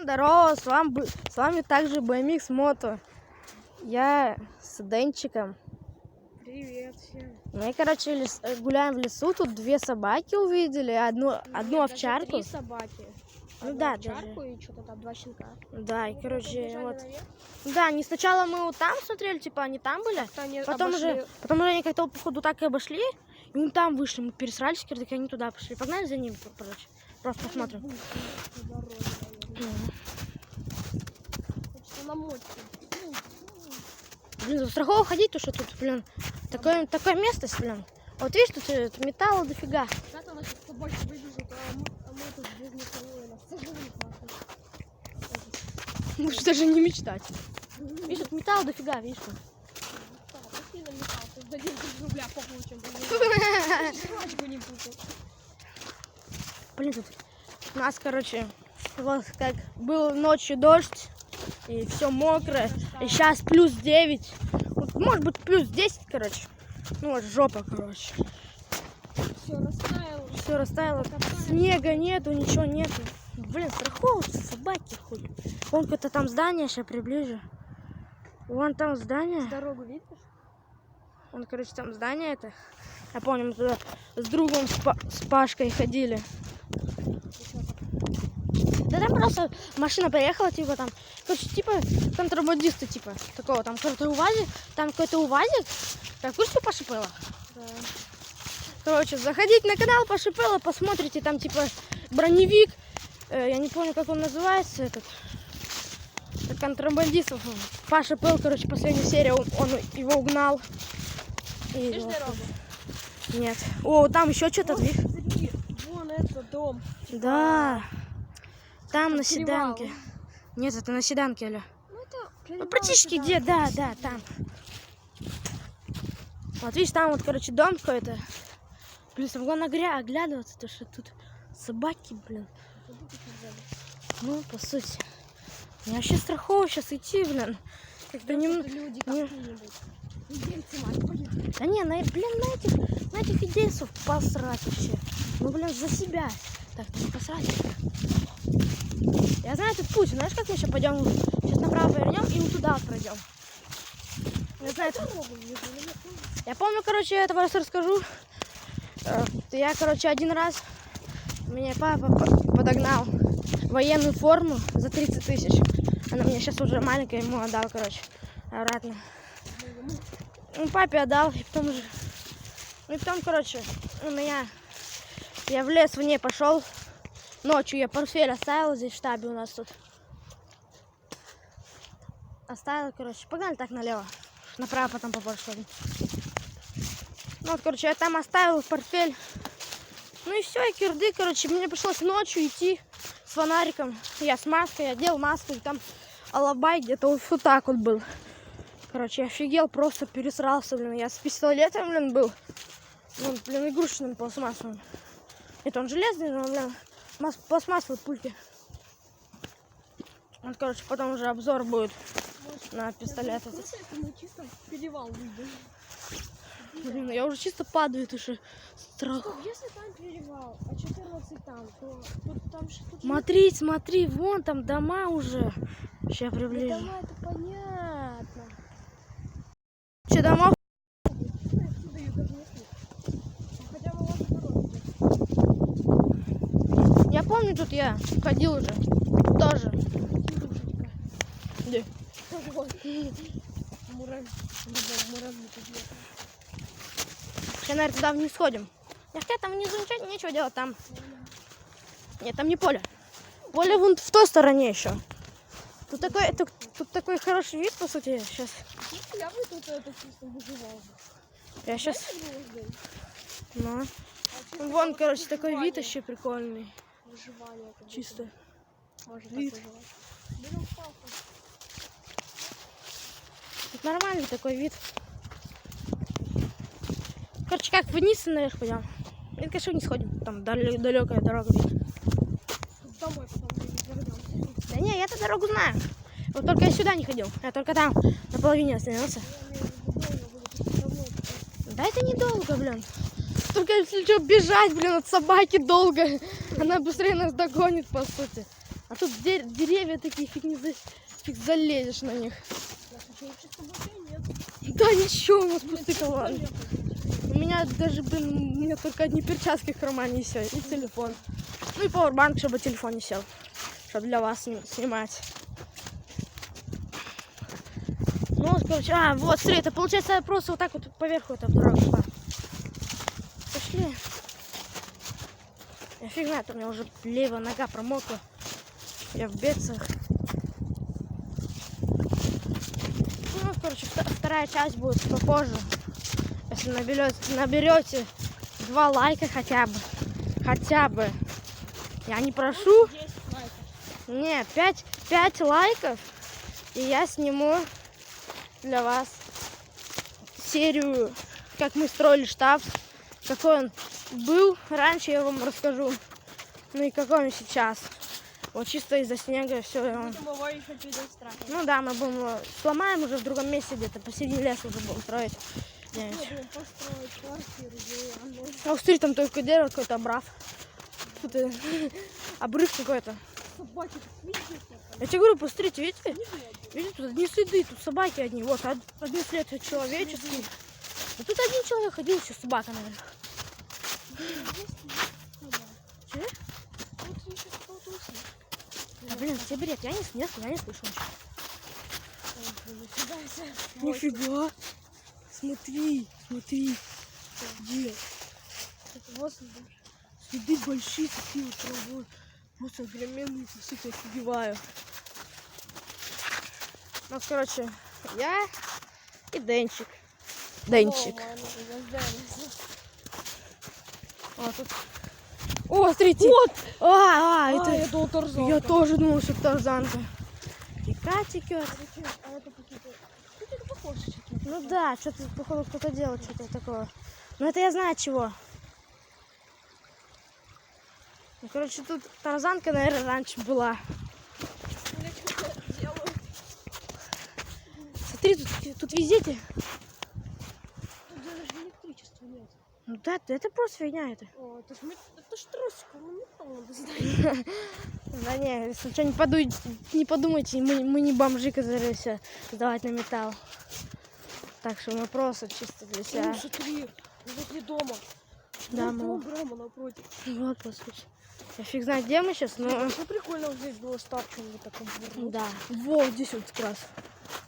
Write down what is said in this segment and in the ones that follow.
здорово, с вами также BMX Moto. Я с Денчиком. Привет всем. Мы, короче, гуляем в лесу, тут две собаки увидели, одну овчарку. Даже 3 собаки. Ну Одну да, овчарку и что-то там 2 щенка. Да, и, короче, вот. Наверх. Да, не сначала мы вот там смотрели, типа они там были, потом уже они как-то, походу, так и обошли, и мы там вышли, мы пересрались, так они туда пошли. Погнали за ними, короче, просто посмотрим. На моте. Блин, за страхово ходить, то что тут, блин, такое место, блин. Вот видишь, тут металла дофига. Сейчас она сейчас побольше выбежит, а мы тут без никого, и нас сожжённых нахуй. Лучше даже не мечтать. Видишь, тут металла дофига, видишь? Пошли на металл, тут за 10 рубля получим. Жвачку не путал. Блин, тут у нас, короче, вот как был ночью дождь, и все мокрое, и сейчас плюс 9, вот, может быть плюс 10, короче, ну вот жопа, короче. Все растаяло, снега нету, ничего нету. Блин, страховочные собаки ходят. Вон какое-то там здание, сейчас приближу. Вон там здание. Дорогу видишь? Вон, короче, там здание это. Я помню, мы туда с другом, с Пашкой ходили. Да там просто машина поехала, типа там, короче, типа контрабандисты, типа, такого, там какой-то УАЗик, как курсу Паши Пэла. Да. Короче, заходите на канал Паши Пэла, посмотрите, там типа броневик, я не помню, как он называется, этот, контрабандистов. Паша Пэл, короче, последняя серия, он его угнал. Видишь дорогу? Нет. О, там еще что-то. Вон это дом. Да. Там на перевал. седанке. Нет, это на седанке, Аля. Ну это Ну, практически где, да, там. Вот видишь, там вот, короче, дом какой-то. Плюс там главное оглядываться, то что тут собаки, блин. Ну, по сути. Мне вообще страхово сейчас идти, блин. Как-то люди какие-нибудь. Да не, блин, на этих идейцев посрать вообще. Ну, блин, за себя. Так, не посрать. Я знаю этот путь. Знаешь, как мы сейчас пойдем? Сейчас направо повернем и вот туда пройдем. Я знаю это. Я помню, короче, я этого раз расскажу. Я, короче, один раз мне папа подогнал военную форму за 30 тысяч. Она мне сейчас уже маленькая, ему отдал, короче, обратно. Ну, папе отдал, и потом уже... Ну, и потом, короче, я в лес в ней пошел. Ночью я портфель оставила здесь в штабе у нас тут. Оставила, короче. Погнали так налево. Направо потом побольше ходим. Ну, вот, короче, я там оставила портфель. Ну и все, и кирды, короче, мне пришлось ночью идти с фонариком. Я с маской, я одел маску, и там алабай где-то вот так вот был. Короче, я офигел, просто пересрался, блин. Я с пистолетом, блин, был. Ну, блин, игрушечным пластмассовым. Это он железный, но, блин, пластмассовые пульки. Вот, короче, потом уже обзор будет на пистолет этот. Мы чисто в перевал выйдем. Блин, я уже чисто падаю, это же страх. Стоп, если там перевал, а 14 там, то тут там что-то... Смотри, вон там дома уже. Сейчас приближу. Дома, это понятно. Че, домов? Хотя бы вот дорога. Я помню, тут я ходил уже. Тоже. Где? Сейчас, наверное, туда вниз сходим. Хотя там внизу нечего делать, там... Нет, там не поле. Поле вон в той стороне еще. Тут такой хороший вид, по сути, сейчас. Я бы тут это чисто выживал. Я сейчас... Ну. Вон, короче, такой вид еще прикольный. Выживание. Чисто. Может вид. Берем палку. Тут нормальный такой вид. Короче, как вниз и наверх пойдем. И, конечно, вниз ходим. Там далекая дорога видит. Домой потом вернемся. Да не, я эту дорогу знаю. Вот только я сюда не ходил. Я только там на половине остановился. Да это недолго, блин. Только если что, бежать, блин, от собаки долго. Она быстрее нас догонит, по сути. А тут деревья такие, фиг залезешь на них. Да ничего, у нас пустые карманы. У меня даже, блин, у меня только одни перчатки в кармане и все, и телефон. Ну и пауэрбанк, чтобы телефон не сел, чтобы для вас снимать. Ну вот, короче, вот, смотри, это получается я просто вот так вот поверху это дорога шла. Пошли. Я фиг знает, у меня уже левая нога промокла. Я в бедцах. Ну, короче, вторая часть будет попозже. Если наберете 2 лайка хотя бы. Я не прошу. 10 лайков. Не, 5 лайков. И я сниму для вас серию, как мы строили штаб. Какой он был раньше, я вам расскажу. Ну и какой он сейчас. Вот чисто из-за снега все. Будем его еще перестраивать. Ну да, мы будем сломаем уже в другом месте где-то, посередине леса уже будем строить. Будем построить квартиру, где А смотри, там только дерево, какой-то обрав. Тут обрыв какой-то. собаки, видите? Я тебе говорю, посмотрите, видите? Видите, тут одни следы, тут собаки одни. Вот, один след человеческий. А тут один человек ходил, еще собака, наверное. Че? Да, блин, все бред, я не слышу ничего. Нифига. Смотри. Где? Вот Следы большие такие вот травой. Просто огроменные, сука, офигеваю. Ну, короче, я и Денчик. Вот тут. О, смотрите. Вот. Это я думал, Тарзанка. Я тоже думал, что Тарзанка. Река текет. А это какие-то... Это похоже что-то. Ну да, что-то, походу, кто-то делает что-то такое. Но это я знаю от чего. Ну, короче, тут Тарзанка, наверное, раньше была. Или что-то делают. Смотри, тут везде. Тут даже электричества нет. Ну да, это просто фигня это. О, это ж тросик, металл надо сдать. Да не, если что, не подумайте, мы не бомжи, которые все сдавать на металл. Так что мы просто чисто для себя. Ну, смотри, возле дома. Да, мы... мы... прямо напротив. Вот, послушай. Я фиг знает, где мы сейчас, но... Ну, прикольно вот здесь было старчим вот таком. Да, вот здесь вот как раз.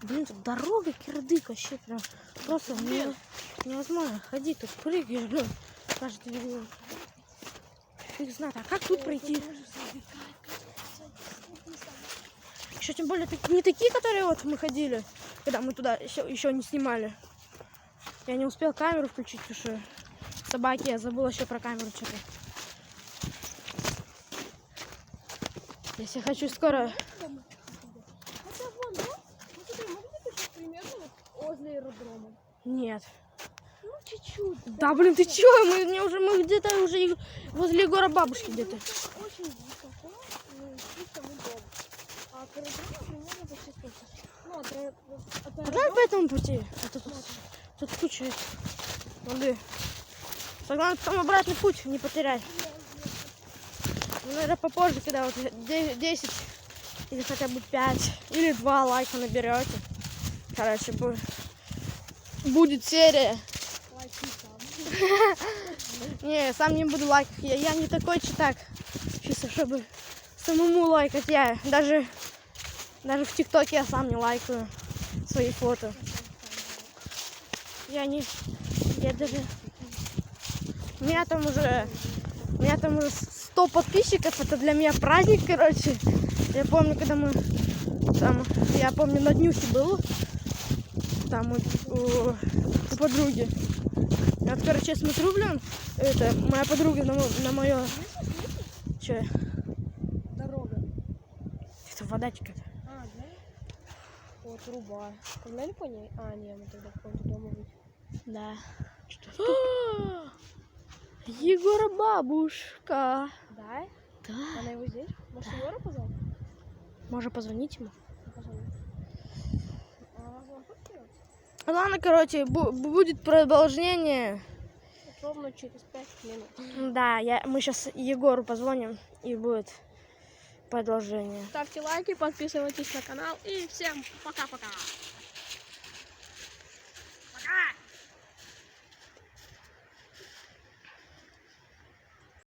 Блин, тут дорога кирдык вообще прям. Просто невозможно ходить, тут прыгаешь, блин. Каждый видео. Фиг знает, а как тут пройти? Еще тем более не такие, которые вот мы ходили, когда мы туда еще не снимали. Я не успел камеру включить, потому что собаки, я забыла еще про камеру что-то. Если хочу скоро... Хотя вон, да? Ну, смотри, могли бы сейчас примерно вот возле аэродрома? Нет. Ну, чуть-чуть. Да, блин, ты чё? Мы где-то уже возле Егора бабушки где-то. Очень высоко, ну, чисто удобно. А от аэродрома примерно почти столько. Ну, от Давай аэродрома... по этому пути. Тут куча воды. Главное потом обратный путь не потерять. Ну, наверное, попозже, когда вот 10 или хотя бы 5 или 2 лайка наберете. Короче, будет серия. Лайки сам. Не, сам не буду лайкать. Я не такой читак. Чисто, чтобы самому лайкать. Я даже в ТикТоке я сам не лайкаю свои фото. Я даже... У меня там уже 100 подписчиков. Это для меня праздник, короче. Я помню, когда мы там... Я помню, на днюхе был. Там у подруги. Я вот, короче, я смотрю, блин, это моя подруга на мое... Че? Дорога. Это вода какая-то. А, да? Вот труба. Погнали по ней? А, не, мы тогда к какому-то дому выйдем. Да. Что? Егора бабушка. Да? Да. Она его здесь? Может, Егора позвал? Можно позвонить ему? Позвони. А звонок делать? Ладно, короче, будет продолжение. Ровно через 5 минут. Да, мы сейчас Егору позвоним, и будет продолжение. Ставьте лайки, подписывайтесь на канал и всем пока-пока.